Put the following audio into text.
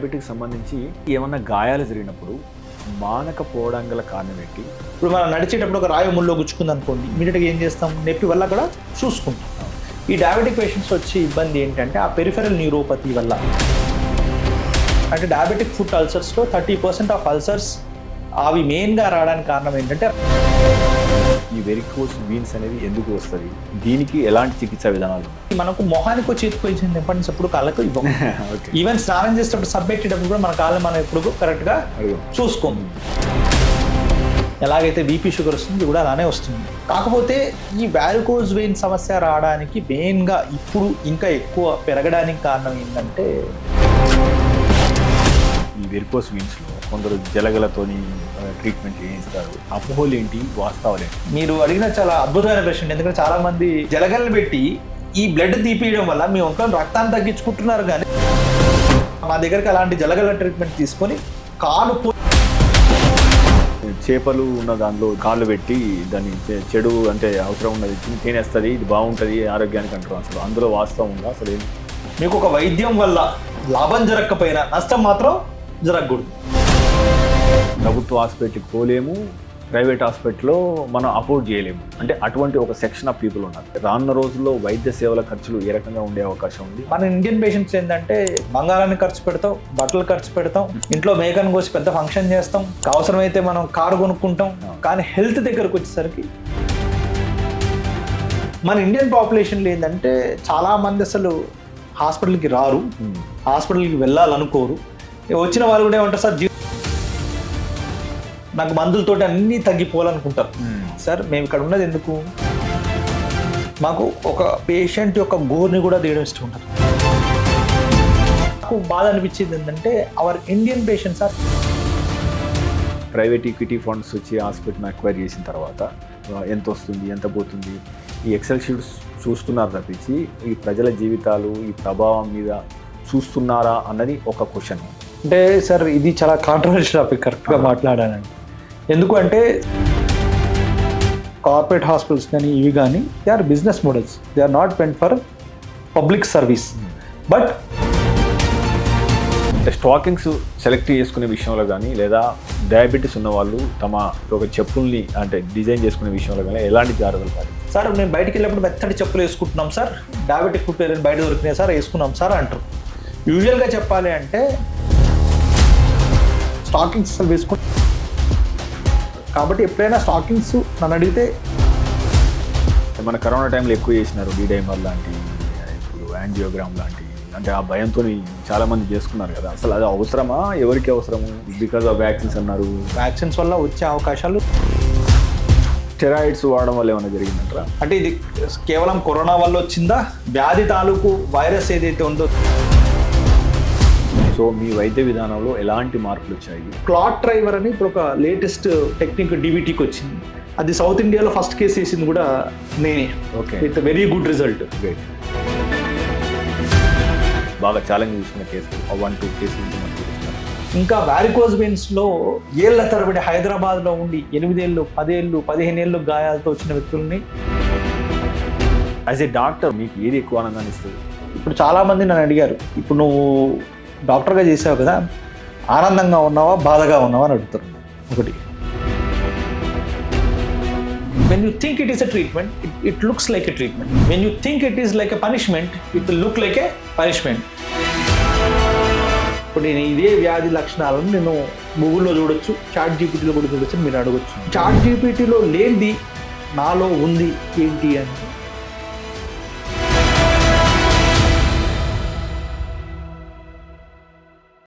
Diabetic సంబంధించి ఏమన్నా గాయాలు జరిగినప్పుడు మానకపోవడం గల కారణం ఏంటి? ఇప్పుడు మనం నడిచేటప్పుడు ఒక రాయి ముళ్ళో గుచ్చుకుంది అనుకోండి, ఇమీడియట్గా ఏం చేస్తాం, నొప్పి వల్ల కూడా చూసుకుంటాం. ఈ డయాబెటిక్ పేషెంట్స్ వచ్చే ఇబ్బంది ఏంటంటే ఆ పెరిఫెరల్ న్యూరోపతి వల్ల. అంటే డయాబెటిక్ ఫుట్ అల్సర్స్లో 30% ఆఫ్ అల్సర్స్ అవి మెయిన్గా రావడానికి కారణం ఏంటంటే ఈ వెరికోస్ వీన్స్ అనేది ఎందుకు వస్తుంది, దీనికి ఎలాంటి చికిత్సా విధానాలు? మనకు మొహానికి చేతికి వచ్చిన ఇంపార్టెన్స్ ఎప్పుడు కాళ్ళకు ఇవ్వం. ఈవెన్ స్నానం చేసేటప్పుడు సబ్బెట్టేటప్పుడు కూడా మన కాళ్ళు మనం ఎప్పుడు కరెక్ట్గా చూసుకోము. ఎలాగైతే బీపీ షుగర్ వస్తుంది కూడా అలానే వస్తుంది. కాకపోతే ఈ వారికోజ్ వెయిన్ సమస్య రావడానికి మెయిన్గా ఇప్పుడు ఇంకా ఎక్కువ పెరగడానికి కారణం ఏంటంటే ఈ వెరికోస్ వీన్స్లో కొందరు జలగలతోని ట్రీట్మెంట్ చేయిస్తారు. అపోహలు ఏంటి, వాస్తవాలు ఏంటి? మీరు అడిగిన చాలా అద్భుతమైన ప్రశ్న. ఎందుకంటే చాలా మంది జలగలను పెట్టి ఈ బ్లడ్ తీపియడం వల్ల మీ ఒంట్లో రక్తాన్ని తగ్గించుకుంటున్నారు, కానీ మా దగ్గరికి అలాంటి జలగల ట్రీట్మెంట్ తీసుకొని కాలు చేపలు ఉన్న దానిలో కాళ్ళు పెట్టి దాన్ని చెడు అంటే అవసరం ఉన్నది తినేస్తుంది, ఇది బాగుంటుంది ఆరోగ్యానికి అంటారు. అసలు అందులో వాస్తవం ఉందా? అసలు మీకు ఒక వైద్యం వల్ల లాభం జరగకపోయినా నష్టం మాత్రం జరగకూడదు. ప్రభుత్వ హాస్పిటల్కి పోలేము, ప్రైవేట్ హాస్పిటల్లో మనం అఫోర్డ్ చేయలేము. అంటే అటువంటి ఒక సెక్షన్ ఆఫ్ పీపుల్ ఉన్నారు. రానున్న రోజుల్లో వైద్య సేవల ఖర్చులు ఏ రకంగా ఉండే అవకాశం ఉంది? మన ఇండియన్ పేషెంట్స్ ఏంటంటే బంగారాన్ని ఖర్చు పెడతాం, బట్టలు ఖర్చు పెడతాం, ఇంట్లో మేకను కోసి పెద్ద ఫంక్షన్ చేస్తాం, అవసరమైతే మనం కారు కొనుక్కుంటాం. కానీ హెల్త్ దగ్గరకు వచ్చేసరికి మన ఇండియన్ పాపులేషన్లో ఏంటంటే చాలామంది అసలు హాస్పిటల్కి రారు, హాస్పిటల్కి వెళ్ళాలనుకోరు. వచ్చిన వాళ్ళు కూడా ఏమంటారు, సార్ నాకు మందులతోటి అన్నీ తగ్గిపోవాలనుకుంటారు. సార్ మేము ఇక్కడ ఉన్నది ఎందుకు, మాకు ఒక పేషెంట్ యొక్క గోర్ని కూడా తీయడం ఇష్టం ఉంటుంది. నాకు బాధ అనిపించింది ఏంటంటే our Indian patients or private equity funds వచ్చి హాస్పిటల్ని అక్వైర్ చేసిన తర్వాత ఎంత వస్తుంది, ఎంత పోతుంది, ఈ ఎక్సెల్ షీట్స్ చూస్తున్నారు తప్పించి ఈ ప్రజల జీవితాలు ఈ ప్రభావం మీద చూస్తున్నారా అన్నది ఒక క్వశ్చన్. అంటే సార్ ఇది చాలా కాంట్రవర్షియల్ టాపిక్, కరెక్ట్గా మాట్లాడానండి. ఎందుకు అంటే కార్పొరేట్ హాస్పిటల్స్ కానీ ఇవి కానీ they are business models, they are not meant for public service. But stockings select చేసుకునే విషయంలో కానీ లేదా డయాబెటీస్ ఉన్న వాళ్ళు తమ ఒక చెప్పుల్ని అంటే డిజైన్ చేసుకునే విషయంలో కానీ ఎలాంటి జాగ్రత్తలు పాటించాలి? సార్ మేము బయటికి వెళ్ళినప్పుడు మెత్తటి చెప్పులు వేసుకుంటున్నాం సార్, డయాబెటిక్ ఫుట్ వేర్ బయట దొరికినాయి సార్ వేసుకున్నాం సార్ అంటారు. యూజువల్గా చెప్పాలి అంటే స్టాకింగ్స్ అసలు వేసుకుంటాం. కాబట్టి ఎప్పుడైనా స్టాకింగ్స్ నన్ను అడిగితే మన కరోనా టైంలో ఎక్కువ చేసినారు డీడైమర్ లాంటి, ఇప్పుడు యాంజియోగ్రామ్ లాంటి, అంటే ఆ భయంతో చాలామంది చేసుకున్నారు కదా. అసలు అది అవసరమా, ఎవరికి అవసరము? బికాజ్ ఆఫ్ వ్యాక్సిన్స్ అన్నారు. వ్యాక్సిన్స్ వల్ల వచ్చే అవకాశాలు, స్టెరాయిడ్స్ వాడడం వల్ల ఏమైనా జరిగిందంటారా? అంటే ఇది కేవలం కరోనా వల్ల వచ్చిందా, వ్యాధి తాలూకు వైరస్ ఏదైతే ఉందో? సో మీ వైద్య విధానంలో ఎలాంటి మార్పులు వచ్చాయి? క్లాట్ డ్రైవర్ అని ఇప్పుడు ఒక లేటెస్ట్ టెక్నిక్ డీబీటీకి వచ్చింది. అది సౌత్ ఇండియాలో ఫస్ట్ కేసు వేసింది కూడా నేనే. Okay, with very good result. Great. బాగా ఛాలెంజ్ తీసుకున్న కేసు 1-2 కేసులు. ఇంకా వారికోజ్ వెయిన్స్లో ఏళ్ల తరబడి హైదరాబాద్లో ఉండి 8 ఏళ్ళు 10 ఏళ్ళు 15 ఏళ్ళు గాయాలతో వచ్చిన వ్యక్తుల్ని యాజ్ ఏ డాక్టర్ మీకు ఏది ఎక్కువ ఆనందాన్ని ఇస్తుంది? ఇప్పుడు చాలామంది నన్ను అడిగారు, ఇప్పుడు నువ్వు డాక్టర్గా చేసావు కదా, ఆనందంగా ఉన్నావా బాధగా ఉన్నావా అని అడుగుతారు. ఒకటి, when you think it is a treatment, it looks like a treatment. When you think it is like a punishment, it will look like a punishment. ఇప్పుడు నేను ఇదే వ్యాధి లక్షణాలను నేను గూగుల్లో చూడొచ్చు, చాట్ జీపీటీలో కూడా చూడొచ్చు. మీరు అడగొచ్చు చాట్ జీపీటీలో లేనిది నాలో ఉంది ఏంటి అని.